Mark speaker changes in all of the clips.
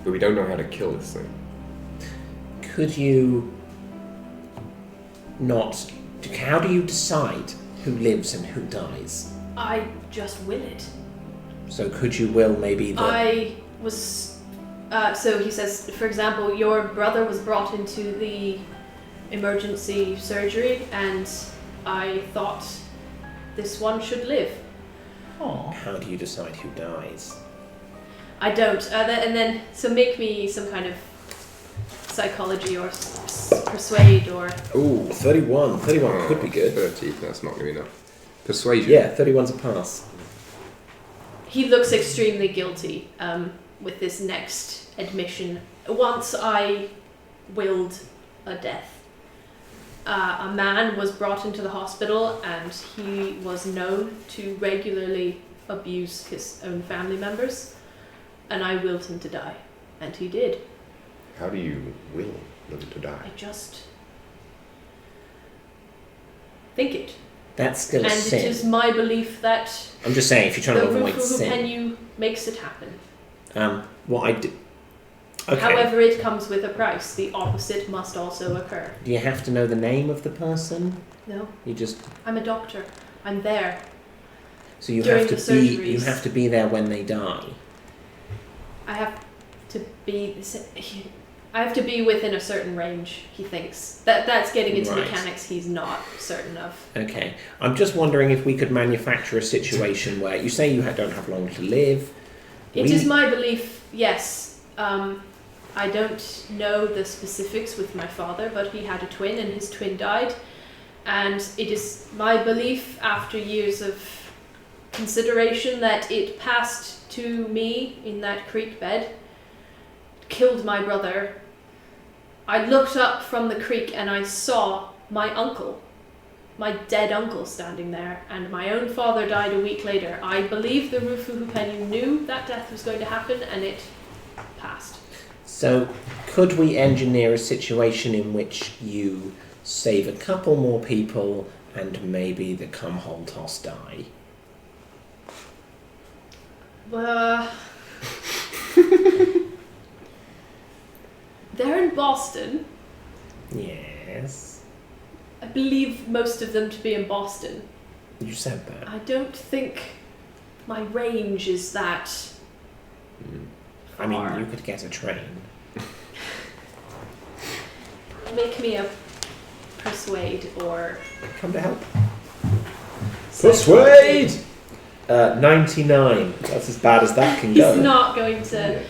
Speaker 1: But we don't know how to kill this thing.
Speaker 2: Could you not... How do you decide who lives and who dies?
Speaker 3: I just will it.
Speaker 2: So could you will maybe the...
Speaker 3: I was... so he says, for example, your brother was brought into the emergency surgery and I thought this one should live.
Speaker 4: Aww.
Speaker 2: How do you decide who dies?
Speaker 3: I don't. So make me some kind of psychology or persuade or...
Speaker 2: Ooh, 31. 31 could be good.
Speaker 1: 30, that's not going to be enough. Persuasion.
Speaker 2: Yeah, 31's a pass.
Speaker 3: He looks extremely guilty with this next admission. Once I willed a death. A man was brought into the hospital and he was known to regularly abuse his own family members. And I willed him to die. And he did.
Speaker 1: How do you will them to die?
Speaker 3: I just think it.
Speaker 2: That's still a
Speaker 3: And
Speaker 2: sin.
Speaker 3: it is my belief that
Speaker 2: I'm just saying, if you're trying to
Speaker 3: the
Speaker 2: avoid
Speaker 3: Rufu
Speaker 2: sin.
Speaker 3: Penyu makes it happen.
Speaker 2: What I do... Okay.
Speaker 3: However, it comes with a price. The opposite must also occur.
Speaker 2: Do you have to know the name of the person?
Speaker 3: No.
Speaker 2: You just...
Speaker 3: I'm a doctor. I'm there.
Speaker 2: So you
Speaker 3: During
Speaker 2: have to
Speaker 3: the
Speaker 2: be...
Speaker 3: surgeries.
Speaker 2: You have to be there when they die.
Speaker 3: I have to be... I have to be within a certain range, he thinks. That's getting into
Speaker 2: Right.
Speaker 3: mechanics he's not certain of.
Speaker 2: Okay. I'm just wondering if we could manufacture a situation where... You say you don't have long to live.
Speaker 3: It is my belief, yes. I don't know the specifics with my father, but he had a twin and his twin died. And it is my belief, after years of consideration, that it passed to me in that creek bed, killed my brother. I looked up from the creek and I saw my uncle, my dead uncle, standing there, and my own father died a week later. I believe the Rufu Penyu knew that death was going to happen and it passed.
Speaker 2: So, could we engineer a situation in which you save a couple more people and maybe the Kumholtos die?
Speaker 3: They're in Boston.
Speaker 2: Yes.
Speaker 3: I believe most of them to be in Boston.
Speaker 2: You said that.
Speaker 3: I don't think my range is that
Speaker 2: I mean,
Speaker 3: far.
Speaker 2: you could get a train.
Speaker 3: Make me a persuade or...
Speaker 2: Come to help.
Speaker 1: Persuade!
Speaker 2: 99. That's as bad as that can go.
Speaker 3: He's not going to...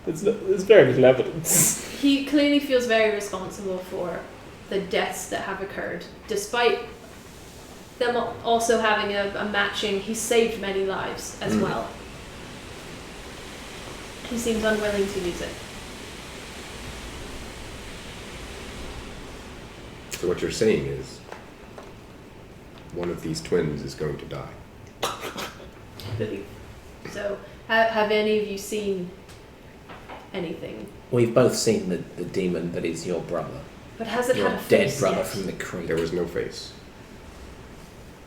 Speaker 4: There's very little evidence.
Speaker 3: He clearly feels very responsible for the deaths that have occurred, despite them also having a matching... He saved many lives as well. He seems unwilling to use it.
Speaker 1: So what you're saying is, one of these twins is going to die.
Speaker 3: Believe. So, have any of you seen anything?
Speaker 2: We've both seen the demon that is your brother.
Speaker 3: But has it
Speaker 2: Your
Speaker 3: had a
Speaker 2: dead
Speaker 3: face
Speaker 2: brother
Speaker 3: yet?
Speaker 2: from the creek.
Speaker 1: There was no face.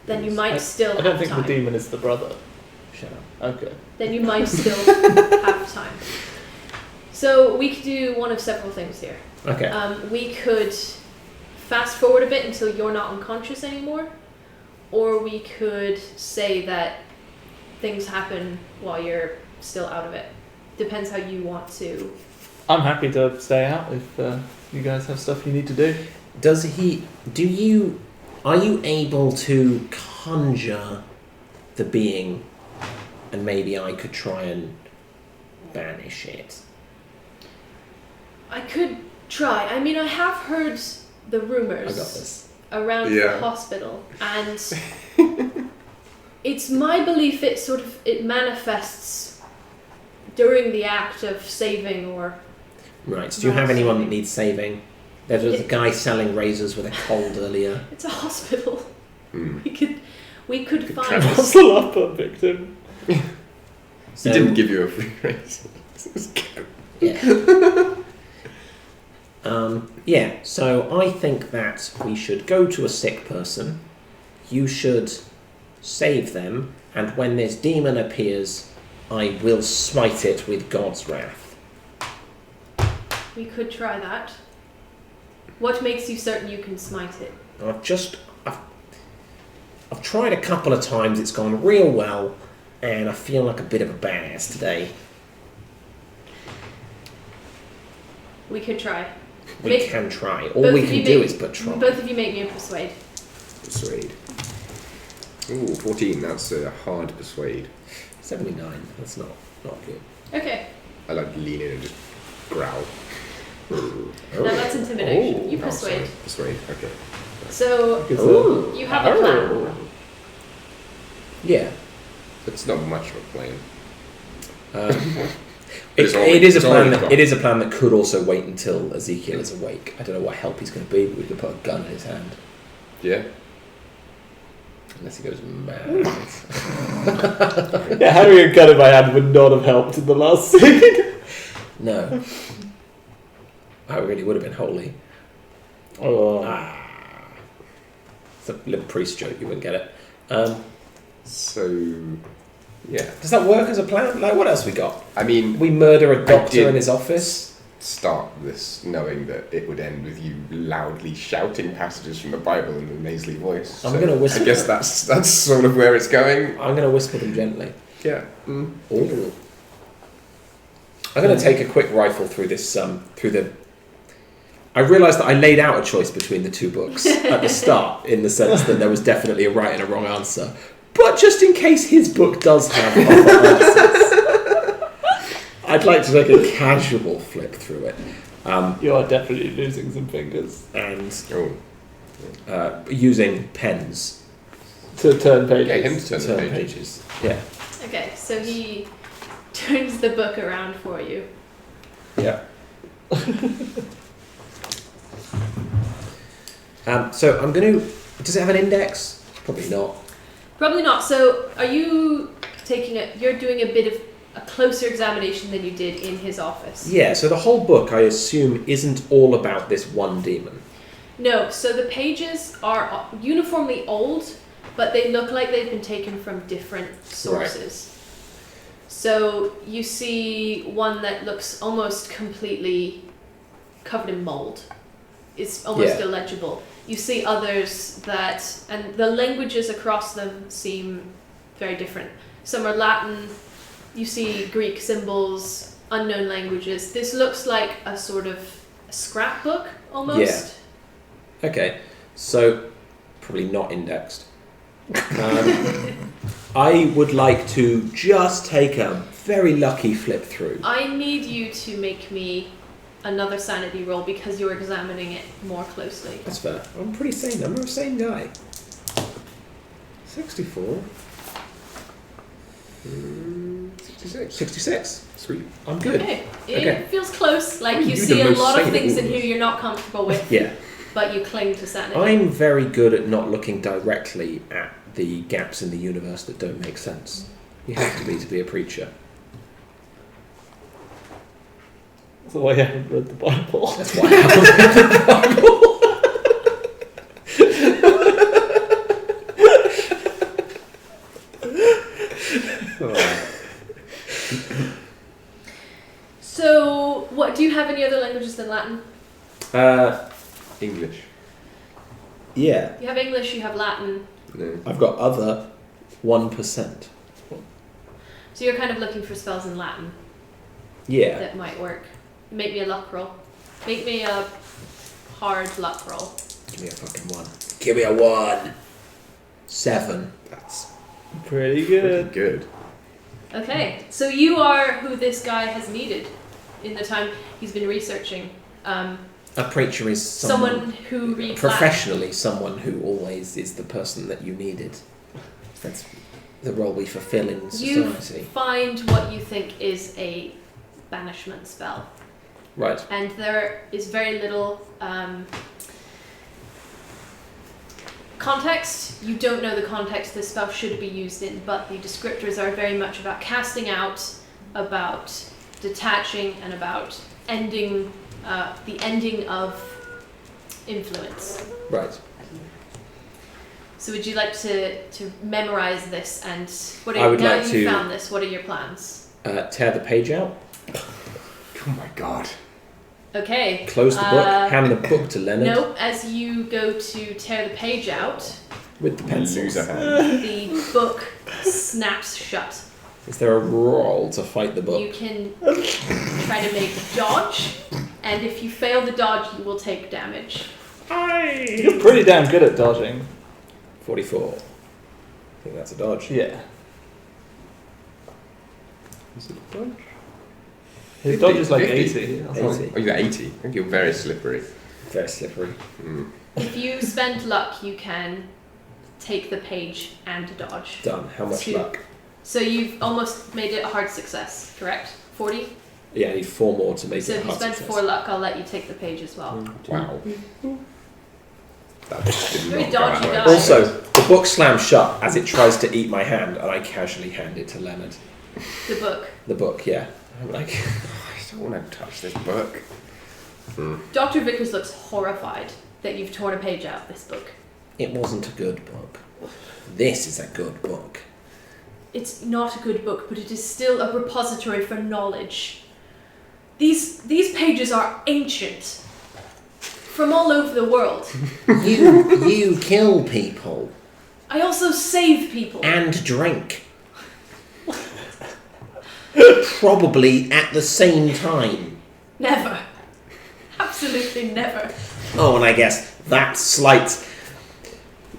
Speaker 3: Then you might still have
Speaker 4: I don't think
Speaker 3: time.
Speaker 4: the demon is the brother.
Speaker 2: Shut up.
Speaker 4: Okay.
Speaker 3: Then you might still have time. So we could do one of several things here.
Speaker 2: Okay.
Speaker 3: We could fast forward a bit until you're not unconscious anymore, or we could say that things happen while you're still out of it. Depends how you want to.
Speaker 4: I'm happy to stay out if you guys have stuff you need to do.
Speaker 2: Are you able to conjure the being, and maybe I could try and banish it?
Speaker 3: I could try. I mean, I have heard the
Speaker 2: I got
Speaker 3: rumors
Speaker 2: this.
Speaker 3: around
Speaker 1: Yeah.
Speaker 3: the hospital, and it's my belief it manifests during the act of saving or...
Speaker 2: Right, so do you have anyone that needs saving? There was a guy selling razors with a cold earlier.
Speaker 3: It's a hospital.
Speaker 1: Hmm.
Speaker 3: We could find...
Speaker 4: Muscle up a victim.
Speaker 2: So,
Speaker 1: He didn't give you a free raise.
Speaker 2: Yeah. So I think that we should go to a sick person. You should save them, and when this demon appears, I will smite it with God's wrath.
Speaker 3: We could try that. What makes you certain you can smite it?
Speaker 2: I've tried a couple of times. It's gone real well, and I feel like a bit of a badass today.
Speaker 3: We could try.
Speaker 2: We can try. All we can do is but try.
Speaker 3: Both of you make me a persuade.
Speaker 1: Persuade. Ooh, 14. That's a hard persuade.
Speaker 2: 79. That's not good.
Speaker 3: Okay.
Speaker 1: I like to lean in and just growl.
Speaker 3: Now that's intimidation. You persuade.
Speaker 1: Sorry. Persuade. Okay.
Speaker 3: So you have a plan.
Speaker 2: Yeah.
Speaker 1: It's not much of a plan.
Speaker 2: It is a plan. It is a plan that could also wait until Ezekiel is awake. I don't know what help he's going to be, but we could put a gun in his hand.
Speaker 1: Yeah.
Speaker 2: Unless he goes mad.
Speaker 4: Yeah, having a gun in my hand would not have helped in the last scene.
Speaker 2: No. I really would have been holy.
Speaker 4: Oh.
Speaker 2: It's a little priest joke, you wouldn't get it.
Speaker 1: So, yeah.
Speaker 2: Does that work as a plan? Like, what else we got?
Speaker 1: I mean,
Speaker 2: We murder a doctor in his office.
Speaker 1: start this knowing that it would end with you loudly shouting passages from the Bible in a nasally voice.
Speaker 2: I'm going to whisper.
Speaker 1: I guess that's sort of where it's going.
Speaker 2: I'm going to whisper them gently.
Speaker 1: Yeah.
Speaker 2: Ooh. I'm going to take a quick rifle through this. Through the. I realised that I laid out a choice between the two books at the start, in the sense that there was definitely a right and a wrong answer. But just in case his book does have other answers, I'd like to take a casual flip through it.
Speaker 4: You are definitely losing some fingers.
Speaker 2: And using pens
Speaker 4: To turn pages.
Speaker 1: Yeah, him to
Speaker 2: to
Speaker 1: turn the
Speaker 2: turn
Speaker 1: pages.
Speaker 2: pages. Yeah.
Speaker 3: Okay, so he turns the book around for you.
Speaker 2: Yeah. So I'm going to... Does it have an index? Probably not.
Speaker 3: Probably not. So are you you're doing a bit of a closer examination than you did in his office?
Speaker 2: Yeah, so the whole book, I assume, isn't all about this one demon.
Speaker 3: No, so the pages are uniformly old, but they look like they've been taken from different sources. Right. So you see one that looks almost completely covered in mold. It's almost illegible. You see others and the languages across them seem very different. Some are Latin, you see Greek symbols, unknown languages. This looks like a sort of scrapbook, almost.
Speaker 2: Yeah. Okay, so probably not indexed. I would like to just take a very lucky flip through.
Speaker 3: I need you to make me another sanity roll because you're examining it more closely.
Speaker 2: That's fair. I'm pretty sane. I'm the same guy. 64.
Speaker 1: 66.
Speaker 2: 66.
Speaker 1: Sweet.
Speaker 2: I'm good.
Speaker 3: Okay.
Speaker 2: Okay.
Speaker 3: It feels close. Like you
Speaker 1: You
Speaker 3: see
Speaker 1: the
Speaker 3: a
Speaker 1: most
Speaker 3: lot of
Speaker 1: sane
Speaker 3: things
Speaker 1: of
Speaker 3: in
Speaker 1: all
Speaker 3: here
Speaker 1: of us.
Speaker 3: you're not comfortable with,
Speaker 2: Yeah.
Speaker 3: but you cling to sanity.
Speaker 2: I'm very good at not looking directly at the gaps in the universe that don't make sense. You have to be a preacher.
Speaker 4: That's why I haven't read the Bible.
Speaker 2: That's why I haven't read the Bible.
Speaker 3: So, what do you have any other languages than Latin?
Speaker 1: English.
Speaker 2: Yeah.
Speaker 3: You have English, you have Latin.
Speaker 1: No.
Speaker 2: I've got other 1%.
Speaker 3: So you're kind of looking for spells in Latin
Speaker 2: Yeah.
Speaker 3: that might work. Make me a luck roll. Make me a hard luck roll.
Speaker 2: Give me a fucking 1. Give me a 1. 7.
Speaker 1: That's
Speaker 4: Pretty good.
Speaker 1: good.
Speaker 3: Okay, so you are who this guy has needed in the time he's been researching.
Speaker 2: A preacher is
Speaker 3: Someone who reads
Speaker 2: professionally, someone who always is the person that you needed. That's the role we fulfill in
Speaker 3: Latin. You
Speaker 2: society.
Speaker 3: find what you think is a banishment spell.
Speaker 2: Right.
Speaker 3: And there is very little context. You don't know the context this spell should be used in, but the descriptors are very much about casting out, about detaching, and about ending the ending of influence.
Speaker 2: Right.
Speaker 3: So would you like to memorize this, and
Speaker 2: I would
Speaker 3: now
Speaker 2: like
Speaker 3: you
Speaker 2: to-
Speaker 3: found this, what are your plans?
Speaker 2: Tear the page out.
Speaker 1: Oh my god.
Speaker 3: Okay.
Speaker 2: Close the book. Hand the book to Leonard
Speaker 3: No, as you go to tear the page out,
Speaker 2: with the pencils.
Speaker 1: Lose a hand.
Speaker 3: the book snaps shut.
Speaker 2: Is there a roll to fight the book?
Speaker 3: You can try to make a dodge, and if you fail the dodge, you will take damage.
Speaker 4: You're pretty damn good at dodging.
Speaker 2: 44. I think that's a dodge.
Speaker 4: Yeah.
Speaker 1: Is it a dodge?
Speaker 4: His dodge is like
Speaker 1: 50.
Speaker 4: 80. or
Speaker 2: 80.
Speaker 4: something.
Speaker 1: Oh, you're 80. I think you're very slippery.
Speaker 2: Very slippery.
Speaker 1: Mm.
Speaker 3: If you spend luck, you can take the page and dodge.
Speaker 2: Done. How much
Speaker 3: 2.
Speaker 2: luck?
Speaker 3: So you've almost made it a hard success, correct? 40?
Speaker 2: Yeah, I need 4 more to make
Speaker 3: So
Speaker 2: it a
Speaker 3: if you
Speaker 2: hard
Speaker 3: spend
Speaker 2: success.
Speaker 3: 4 luck, I'll let you take the page as well.
Speaker 1: Wow. That did
Speaker 3: Very
Speaker 1: not go
Speaker 3: dodgy
Speaker 1: out.
Speaker 3: guy.
Speaker 2: Also, the book slams shut as it tries to eat my hand, and I casually hand it to Leonard.
Speaker 3: The book.
Speaker 2: The book, yeah. I'm like,
Speaker 1: I don't want to touch this book.
Speaker 3: Dr. Vickers looks horrified that you've torn a page out of this book.
Speaker 2: it wasn't a good book. This is a good book.
Speaker 3: It's not a good book, but it is still a repository for knowledge. These pages are ancient. From all over the world.
Speaker 2: You kill people.
Speaker 3: I also save people.
Speaker 2: And drink. Probably at the same time.
Speaker 3: Never. Absolutely never.
Speaker 2: Oh, and I guess that slight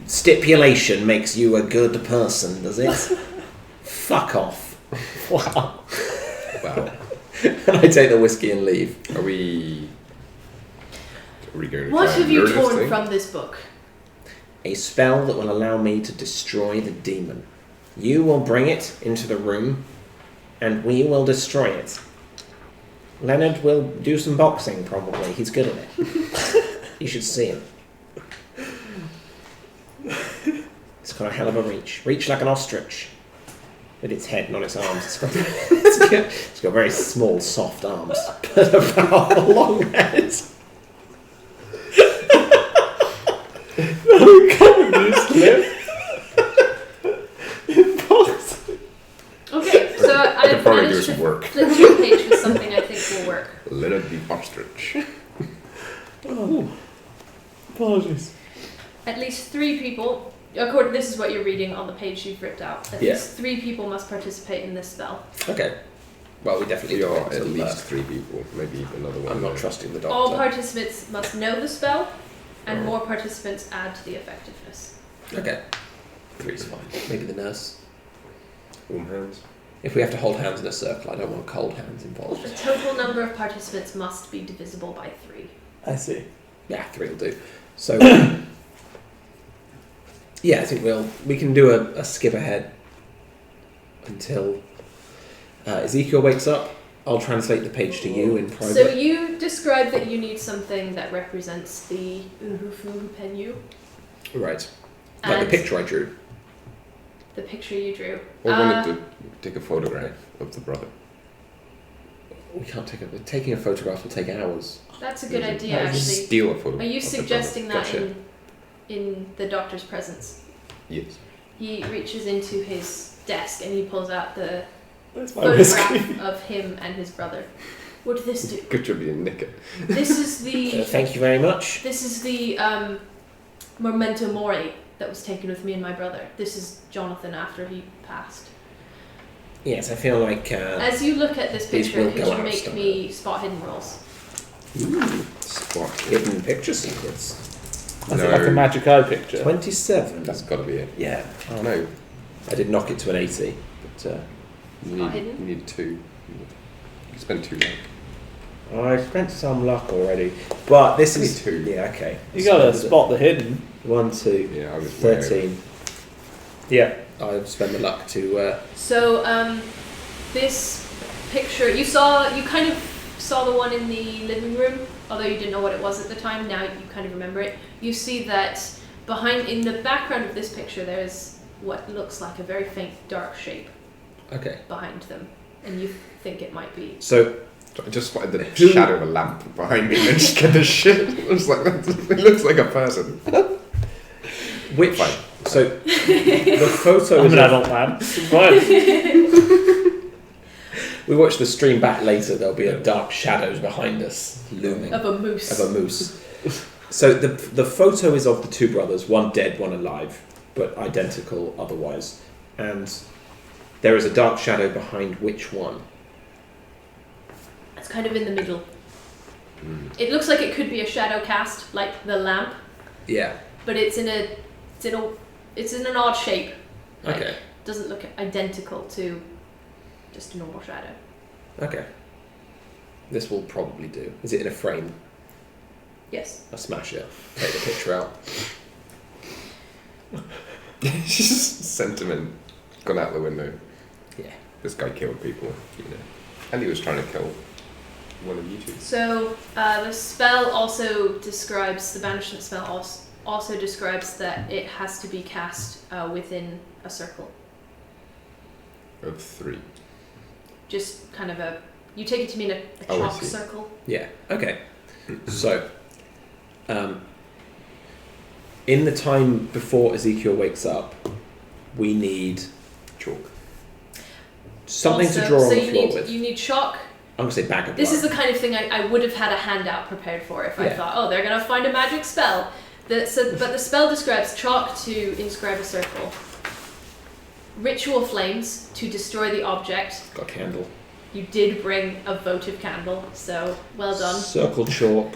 Speaker 2: stipulation makes you a good person, does it? Fuck off.
Speaker 4: Wow.
Speaker 1: Wow.
Speaker 2: And I take the whiskey and leave.
Speaker 1: Are we going to
Speaker 3: What
Speaker 1: try and
Speaker 3: have you
Speaker 1: lure this
Speaker 3: torn
Speaker 1: thing?
Speaker 3: from this book?
Speaker 2: A spell that will allow me to destroy the demon. You will bring it into the room, and we will destroy it. Leonard will do some boxing, probably. He's good at it. You should see him. It's got a hell of a reach. Reach like an ostrich. With its head, not its arms. It's got very small, soft arms, but a powerful long head.
Speaker 3: Okay, so
Speaker 1: I could
Speaker 3: I've
Speaker 1: probably do
Speaker 3: managed
Speaker 1: some
Speaker 3: to
Speaker 1: work.
Speaker 3: flip your page with something I think will work.
Speaker 1: Leonard the ostrich.
Speaker 4: Oh. Apologies.
Speaker 3: At least 3 people, this is what you're reading on the page you've ripped out. At
Speaker 2: Yeah.
Speaker 3: least 3 people must participate in this spell.
Speaker 2: Okay. Well, we definitely
Speaker 1: We
Speaker 2: do
Speaker 1: are
Speaker 2: it,
Speaker 1: at
Speaker 2: so
Speaker 1: least 3 people, maybe another one.
Speaker 2: I'm not trusting the doctor.
Speaker 3: All participants must know the spell, and
Speaker 1: Oh.
Speaker 3: more participants add to the effectiveness.
Speaker 2: Okay. 3's fine. Maybe the nurse.
Speaker 1: Warm hands.
Speaker 2: If we have to hold hands in a circle, I don't want cold hands involved.
Speaker 3: The total number of participants must be divisible by 3.
Speaker 4: I see.
Speaker 2: Yeah, 3 will do. So, yeah, I think we can do a skip ahead until Ezekiel wakes up. I'll translate the page to you in private.
Speaker 3: So you describe that you need something that represents the Uhufu Penyu,
Speaker 2: Right. Like the
Speaker 3: and
Speaker 2: picture I drew.
Speaker 3: the picture you drew.
Speaker 1: Or wanted to take a photograph of the brother.
Speaker 2: We can't taking a photograph will take hours.
Speaker 3: That's a good
Speaker 1: Is it-
Speaker 3: idea,
Speaker 4: That
Speaker 3: actually.
Speaker 1: Steal a photo.
Speaker 3: Are you
Speaker 1: of the
Speaker 3: suggesting that
Speaker 2: Gotcha.
Speaker 3: in the doctor's presence?
Speaker 1: brother. Yes.
Speaker 3: He reaches into his desk and he pulls out the
Speaker 4: That's my whiskey.
Speaker 3: photograph of him and his brother. What did this do?
Speaker 1: Good job you didn't nick it.
Speaker 3: This is the
Speaker 2: Thank you very much.
Speaker 3: this is the memento mori that was taken with me and my brother. This is Jonathan after he passed.
Speaker 2: Yes, I feel like
Speaker 3: As you look at this
Speaker 2: These
Speaker 3: picture,
Speaker 2: will
Speaker 3: could
Speaker 2: go
Speaker 3: you
Speaker 2: out
Speaker 3: make
Speaker 2: somewhere.
Speaker 3: me spot hidden rolls?
Speaker 1: Spot.
Speaker 2: hidden picture secrets.
Speaker 4: That's like a magic eye picture.
Speaker 2: 27.
Speaker 1: That's got to be it.
Speaker 2: Yeah.
Speaker 1: Oh no.
Speaker 2: I did knock it to an 80, but
Speaker 3: Spot hidden?
Speaker 1: You need 2. You can spend 2 luck.
Speaker 2: I spent some luck already. But this
Speaker 1: Only
Speaker 2: is
Speaker 1: 2.
Speaker 2: Yeah, okay.
Speaker 4: You gotta spot the hidden.
Speaker 2: 1, 2,
Speaker 1: Yeah, I was way over.
Speaker 2: 13.
Speaker 4: Yeah.
Speaker 2: I spend the luck to.
Speaker 3: So this picture you kind of saw the one in the living room, although you didn't know what it was at the time. Now you kind of remember it. You see that in the background of this picture there's what looks like a very faint dark shape
Speaker 2: Okay.
Speaker 3: behind them, and you think it might be.
Speaker 2: So
Speaker 1: I just spotted the
Speaker 2: Who-
Speaker 1: shadow of a lamp behind me and then just get the shit. It looks like a person.
Speaker 2: which?
Speaker 1: Fine.
Speaker 2: So the photo
Speaker 4: I'm
Speaker 2: is
Speaker 4: an
Speaker 2: of,
Speaker 4: adult man. Right.
Speaker 2: we watch the stream back later, there'll be a dark shadows behind us looming.
Speaker 3: Of a moose.
Speaker 2: So the photo is of the two brothers, one dead, one alive, but identical otherwise. And there is a dark shadow behind which one?
Speaker 3: It's kind of in the middle. It looks like it could be a shadow cast, like the lamp.
Speaker 2: Yeah.
Speaker 3: But it's in an odd shape. Like,
Speaker 2: Okay.
Speaker 3: doesn't look identical to just a normal shadow.
Speaker 2: Okay. This will probably do. Is it in a frame?
Speaker 3: Yes.
Speaker 2: I'll smash it. Take the picture out.
Speaker 1: Sentiment gone out the window.
Speaker 2: Yeah.
Speaker 1: This guy killed people, and he was trying to kill one of you two.
Speaker 3: So the spell also describes, the banishment spell also describes that it has to be cast within a circle.
Speaker 1: Of 3.
Speaker 3: Just kind of you take it to mean a chalk circle.
Speaker 2: Yeah. Okay. So, in the time before Ezekiel wakes up, we need
Speaker 1: Chalk.
Speaker 2: something
Speaker 3: Also,
Speaker 2: to draw on
Speaker 3: so
Speaker 2: the floor with.
Speaker 3: You need chalk.
Speaker 2: I'm going to say bag of
Speaker 3: This
Speaker 2: blood.
Speaker 3: is the kind of thing I would have had a handout prepared for if I
Speaker 2: Yeah.
Speaker 3: thought, oh, they're going to find a magic spell. But the spell describes chalk to inscribe a circle. Ritual flames to destroy the object.
Speaker 2: Got a candle.
Speaker 3: You did bring a votive candle, so well done.
Speaker 2: Circle chalk.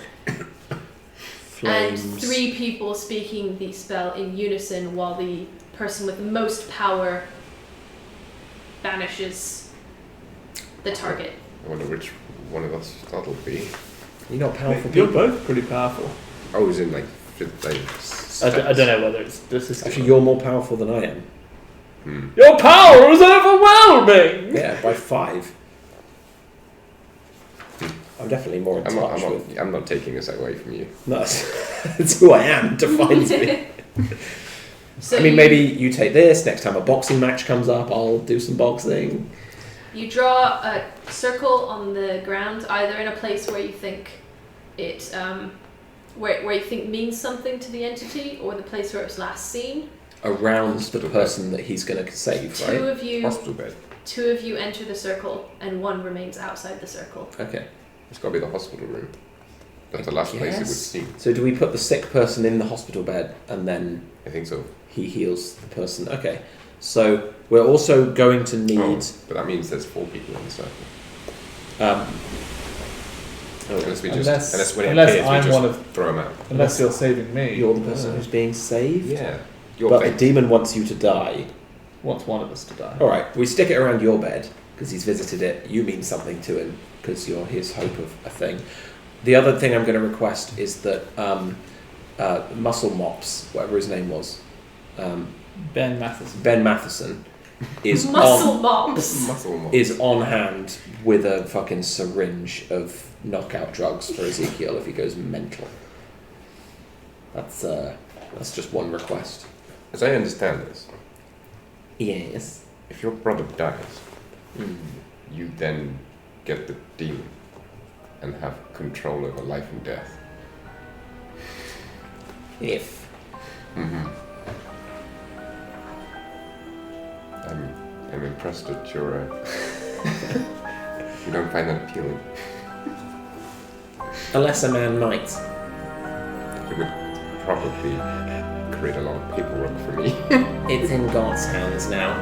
Speaker 3: And
Speaker 2: Flames.
Speaker 3: 3 people speaking the spell in unison while the person with the most power banishes the target.
Speaker 1: I wonder which one of us that'll be.
Speaker 2: You're not powerful
Speaker 4: You're
Speaker 2: people.
Speaker 4: both pretty powerful.
Speaker 1: Oh, as in like
Speaker 4: I don't know whether it's this is
Speaker 2: Actually, you're more powerful than I am.
Speaker 4: Your power is overwhelming.
Speaker 2: Yeah, by 5. I'm definitely more in touch with.
Speaker 1: I'm not taking this away from you.
Speaker 2: No, that's who I am. Defines me.
Speaker 3: So
Speaker 2: I mean, maybe you take this. Next time a boxing match comes up, I'll do some boxing.
Speaker 3: you draw a circle on the ground, either in a place where you think it, where you think means something to the entity, or the place where it was last seen.
Speaker 2: Around the person that he's going to save, right?
Speaker 1: Hospital bed.
Speaker 3: 2 of you enter the circle, and 1 remains outside the circle.
Speaker 2: Okay.
Speaker 1: It's got to be the hospital room. That's the last place it would seem.
Speaker 2: So do we put the sick person in the hospital bed and then
Speaker 1: I think so.
Speaker 2: he heals the person? Okay. So we're also going to need...
Speaker 1: but that means there's 4 people in the circle. Unless we
Speaker 4: Unless
Speaker 1: when it
Speaker 4: I'm
Speaker 1: appears, we just
Speaker 4: one of-
Speaker 1: throw them out.
Speaker 4: Unless you're saving me.
Speaker 2: You're the person who's being saved?
Speaker 1: Yeah.
Speaker 2: But the demon wants you to die.
Speaker 4: Wants one of us to die.
Speaker 2: Alright, we stick it around your bed because he's visited it. You mean something to him because you're his hope of a thing. The other thing I'm going to request is that Muscle Mops, whatever his name was,
Speaker 4: Ben Matheson.
Speaker 2: Ben Matheson, is
Speaker 3: Muscle mops.
Speaker 1: Muscle mob.
Speaker 2: is on hand with a fucking syringe of knockout drugs for Ezekiel if he goes mental. That's just one request.
Speaker 1: As I understand this,
Speaker 2: Yes.
Speaker 1: if your brother dies, you then get the demon and have control over life and death.
Speaker 2: If.
Speaker 1: I'm impressed at your... you don't find that appealing.
Speaker 2: A lesser man might.
Speaker 1: It would probably create a lot of paperwork for me.
Speaker 2: It's in God's hands now.